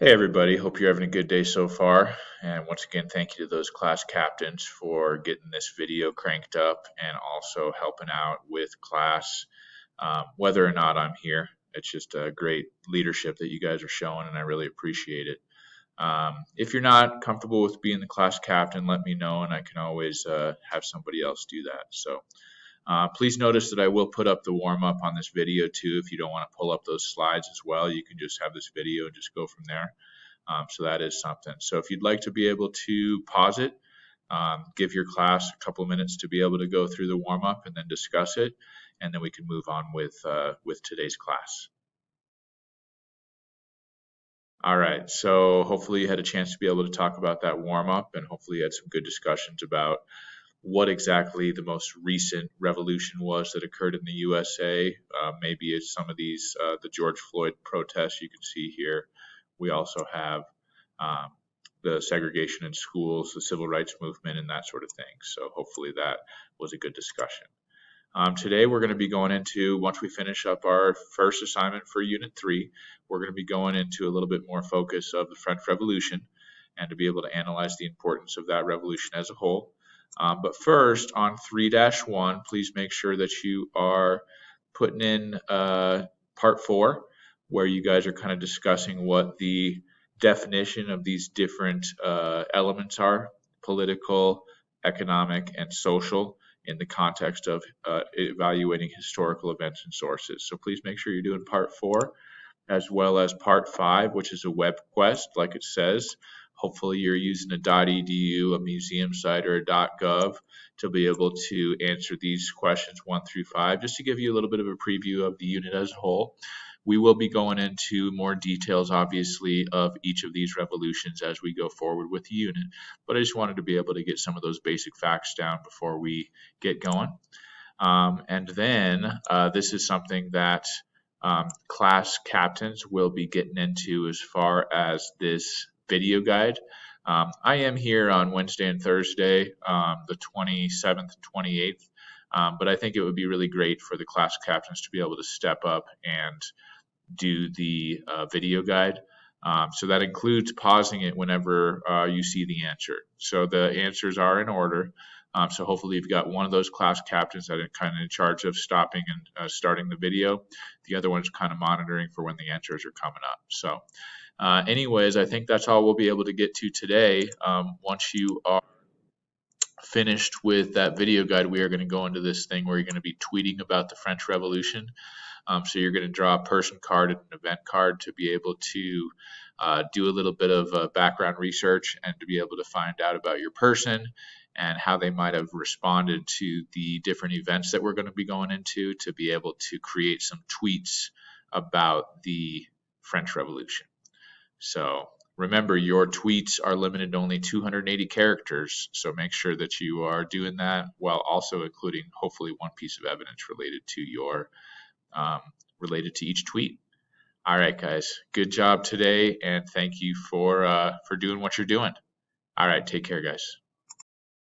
Hey everybody, hope you're having a good day so far. And once again, thank you to those class captains for getting this video cranked up and also helping out with class, whether or not I'm here. It's just a great leadership that you guys are showing, and I really appreciate it. If you're not comfortable with being the class captain, let me know, and I can always have somebody else do that. Please notice that I will put up the warm up on this video too. If you don't want to pull up those slides as well, you can just have this video and just go from there. So that is something. So if you'd like to be able to pause it, give your class a couple of minutes to be able to go through the warm up and then discuss it, and then we can move on with today's class. All right, so hopefully you had a chance to be able to talk about that warm up, and hopefully you had some good discussions about what exactly the most recent revolution was that occurred in the USA. Maybe it's some of these, the George Floyd protests you can see here. We also have um, the segregation in schools, the civil rights movement, and that sort of thing. So hopefully that was a good discussion. Today we're going to be going into, once we finish up our first assignment for Unit 3, we're going to be going into a little bit more focus of the French Revolution and to be able to analyze the importance of that revolution as a whole. But first, on 3-1, please make sure that you are putting in part 4, where you guys are kind of discussing what the definition of these different elements are: political, economic, and social, in the context of evaluating historical events and sources. So please make sure you're doing part 4 as well as part 5, which is a web quest, like it says. Hopefully you're using a .edu, a museum site, or a .gov to be able to answer these questions 1 through 5, just to give you a little bit of a preview of the unit as a whole. We will be going into more details, obviously, of each of these revolutions as we go forward with the unit, but I just wanted to be able to get some of those basic facts down before we get going. And then this is something that class captains will be getting into as far as this video guide. I am here on Wednesday and Thursday, the 27th and 28th, but I think it would be really great for the class captains to be able to step up and do the video guide. So that includes pausing it whenever you see the answer. So the answers are in order. So hopefully you've got one of those class captains that are kind of in charge of stopping and starting the video. The other one's kind of monitoring for when the answers are coming up. So anyways, I think that's all we'll be able to get to today. Once you are finished with that video guide, we are going to go into this thing where you're going to be tweeting about the French Revolution. So you're going to draw a person card and an event card to be able to do a little bit of background research and to be able to find out about your person and how they might have responded to the different events that we're going to be going into, to be able to create some tweets about the French Revolution. So remember, your tweets are limited to only 280 characters, so make sure that you are doing that while also including hopefully one piece of evidence related to your related to each tweet. All right, guys, good job today, and thank you for doing what you're doing. All right, take care, guys.